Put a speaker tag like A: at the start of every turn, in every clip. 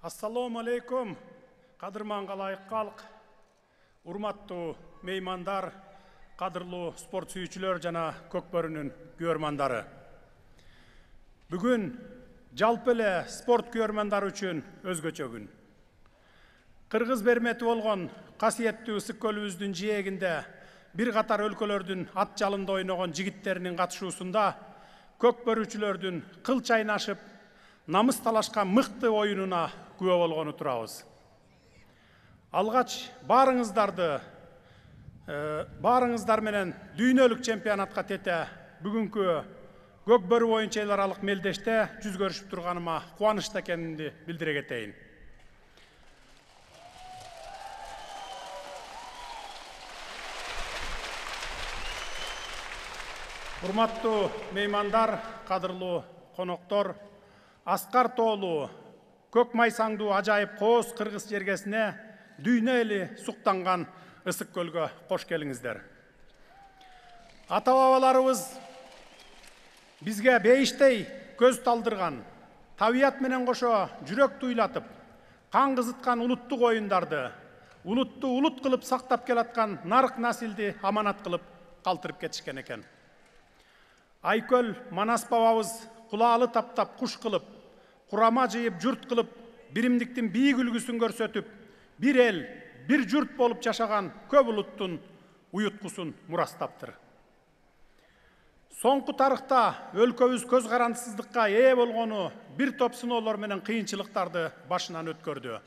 A: Assalamu alaikum, qadırman qalayıq qalq, urmattуу meymandar, qadırlуу sport sүйүүчүлөр жана Көкбөрүнүн көрмандары. Бүгүн жалпы эле спорт көрмандары үчүн өзгөчө күн. Кыргыз бермети болгон касиеттүү Ысык көлүбүздүн жээгинде бир катар өлкөлөрдүн ат жалында ойногон жигиттеринин катышуусунда көкбөрүүчүлөрдүн кыл чайнашып, намыс талашкан мыкты оюнуна күбө болгону турабыз. Алгач баарыңыздар менен дүйнөлүк чемпионатка тете бүгүнкү Көкбөрү боюнча эл аралык мелдеште жүз көрүшүп турганыма кубанычта экенимди билдире кетейин. Урматтуу меймандар, кадырлуу коноктор, Аскар тоолуу көк майсаңдуу ажайып кооз кыргыз жергесине дүйнө эли суктанган Ысык көлгө кош келиңиздер. Ата бабаларыбыз бизге бейиштей көз талдырган, табият менен кошо жүрөк туйлатып, кан кызыткан улуттук оюндарды, улутту улут кылып сактап келаткан нарык насилди аманат кылып калтырып кетишкен экен. Айкөл Манас бабабыз кулаалы таптап куш кылып, курама жыйып журт кылып, биримдиктин бийик үлгүсүн көрсөтүп, бир эл, бир журт болуп жашаган көп улуттун уюткусун мурастаптыр. Соңку тарыхта өлкөбүз көз карандысыздыкка ээ болгону бир топ сыноолор менен кыйынчылыктарды башынан өткөрдү.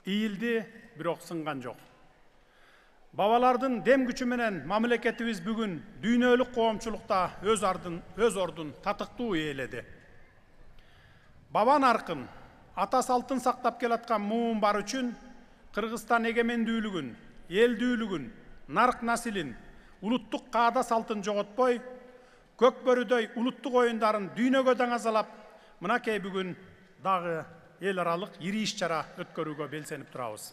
A: Ийилди, бирок сынган жок. Бабалардын дем күчү менен мамлекетибиз бүгүн дүйнөлүк коомчулукта өз ордун татыктуу ээледи. Баба наркын, ата салтын сактап келаткан муун бар үчүн Кыргызстан эгемендүүлүгүн, элдүүлүгүн, нарык насилин, улуттук каада салтын жоготпой, Көкбөрүдөй улуттук оюндарын дүйнөгө даңазалап, мынакей бүгүн дагы эл аралык ири иш-чара өткөрүүгө белсенип турабыз.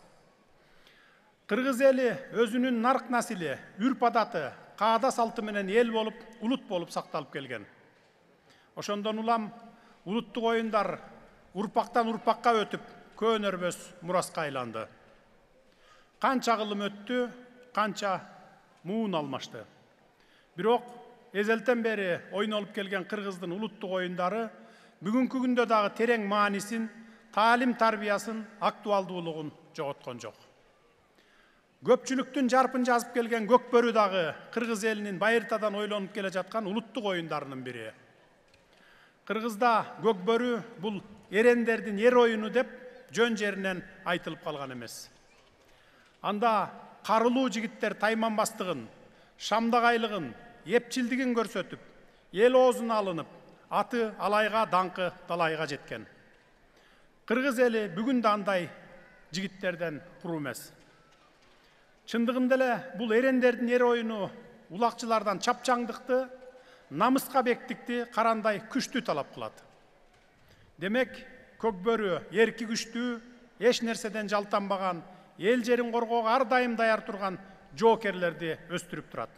A: Кыргыз эли өзүнүн нарык насили, үрп адаты, каада салты менен эл болуп, улут болуп сакталып келген. Ошондон улам улуттук оюндар урпактан урпакка өтүп, көөнөрбөс мураска айланды. Канча кылым өттү, канча муун алмашты. Бирок эзелтен бери ойнолуп келген кыргыздын улуттук оюндары бүгүнкү күндө дагы терең маанисин, таалим тарбиясын, актуалдуулугун жоготкон жок. Көпчүлүктүн жарпын жазып келген Көкбөрү дагы кыргыз элинин байыртадан ойлонуп келе жаткан улуттук оюндарынын бири. Кыргызда Көкбөрү бул эрендердин эр оюну деп жөн жеринен айтылып калган эмес. Анда карылуу жигиттер тайманбастыгын, шамдагайлыгын, эпчилдигин көрсөтүп, эл оозуна алынып, аты алайга, даңкы далайга жеткен. Кыргыз эли бүгүн да андай жигиттерден куру эмес. Чындыгында эле бул эрендердин эр оюну улакчылардан чапчаңдыкты, намыска бектикти, карандай күчтү талап кылат. Демек, Көкбөрү эрки күчтүү, эч нерседен жалтанбаган, эл жерин коргоого ар дайым даяр турган жоокерлерди өстүрүп турат.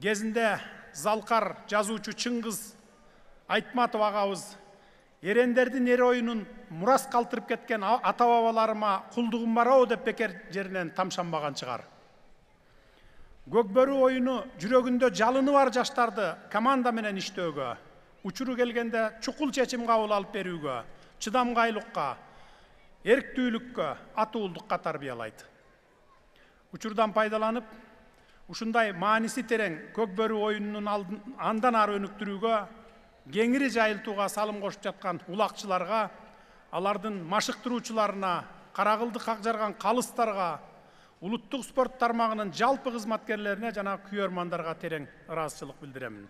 A: Кезинде залкар жазуучу Чыңгыз Айтматов агабыз эрендердин эр оюнун мурас калтырып кеткен ата бабаларыма кулдугум барабы деп бекер жеринен тамшанбаган чыгар. Көкбөрү оюну жүрөгүндө жалыны бар жаштарды команда менен иштөөгө, учуру келгенде чукул чечим кабыл алып берүүгө, чыдамгайлыкка, эрктүүлүккө, атуулдукка тарбиялайт. Учурдан пайдаланып, ушундай мааниси терең Көкбөрү оюнунун андан ары өнүктүрүүгө, кеңири жайылтууга салым кошуп жаткан улакчыларга, алардын машыктыруучуларына, каракылды какжарган калыстарга, улуттук спорт тармагынын жалпы кызматкерлерине жана күйөрмандарга терең ыраазычылык билдиремин.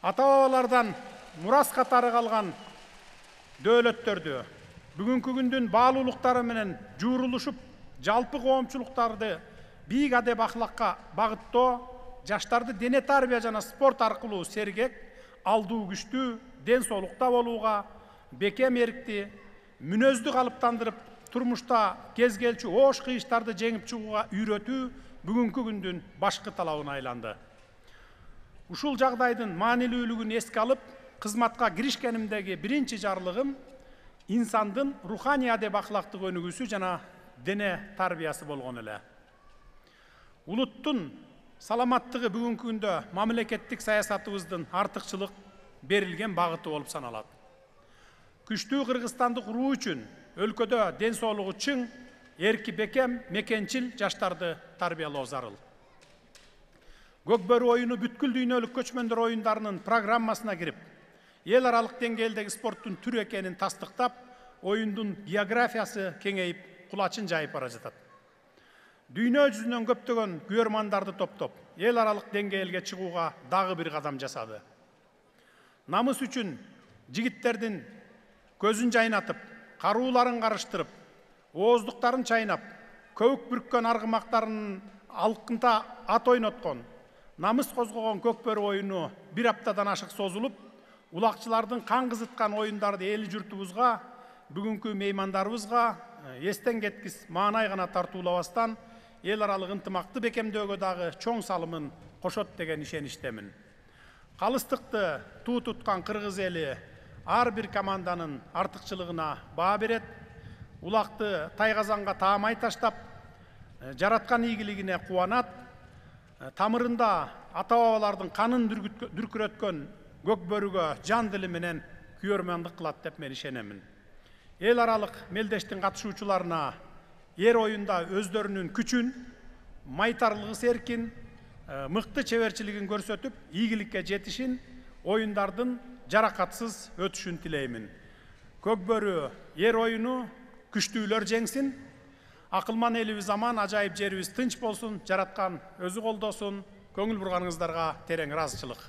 A: Ата бабалардан мурас катары калган дөөлөттөрдү бүгүнкү күндүн баалуулуктары менен жуурулушуп, жалпы коомчулуктарды бийик адеп ахлакка багыттоо, жаштарды дене тарбия жана спорт аркылуу сергек, алдуу күчтүү, ден соолукта болууга, бекем эркти, мүнөздү калыптандырып, турмушта кез келчү оош кыйыштарды жеңип чыгууга үйрөтүү бүгүнкү күндүн башкы талабына айланды. Ушул жагдайдын маанилүүлүгүн эске алып, кызматка киришкенимдеги биринчи жарлыгым insandын руханий адеп акылактык өнүгүүсү жана дене тарбиясы болгон эле. Улуттун саламаттыгы бүгүнкү күндө мамлекеттик саясатыбыздын артыкчылык берилген багыты болуп саналат. Күчтүү кыргызстандык уруу үчүн өлкөдө ден соолугу чың, эрки бекем, мекенчил жаштарды тарбиялоо зарыл. Көкбөрү оюну бүткүл дүйнөлүк көчмөндөр оюндарынын программасына кирип, эл аралык деңгээлдеги спорттун түрү экенин тастыктап, оюндун географиясы кеңейип, кулачын жайып бара жатат. Дүйнө жүзүнөн көптөгөн күөрмандарды топтоп, эл аралык деңгээлге чыгууга дагы бир кадам жасады. Намыс үчүн жигиттердин көзүн жайнатып, карууларын карыштырып, ооздуктарын чайнап, көбүк бүрккөн аргымактарынын алкынта ат ойноткон, намыс козгогон көкбөрү оюну бир аптадан ашык созулуп, улакчылардын кан кызыткан оюндарды эли журтубузга, бүгүнкү меймандарыбызга эстен кеткис маанай гана тартуулабастан, эл аралык ынтымакты бекемдөөгө дагы чоң салымын кошот деген ишеничтемин. Калыстыкты туу туткан кыргыз эли ар бир команданын артыкчылыгына баа берет, улакты тайгазанга таамай таштап, жараткан ийгилигине кубанат, тамырында ата-бабалардын канын дүркүрөткөн көкбөрүгө жан дили менен күйөрмандык кылат деп мен ишенемин. Эл аралык мелдештин катышуучуларына эр оюнда өздөрүнүн күчүн, майтарлыгы серкин, мыкты чеберчилигин көрсөтүп, ийгиликке жетишин, оюндардын жаракатсыз өтүшүн тилеймин. Көкбөрү эр оюну күчтүүлөр жеңсин, акылман элибиз аман, ажайып жерибиз тынч болсун, жараткан өзү колдосун. Көңүл бурганыңыздарга терең ыраазычылык.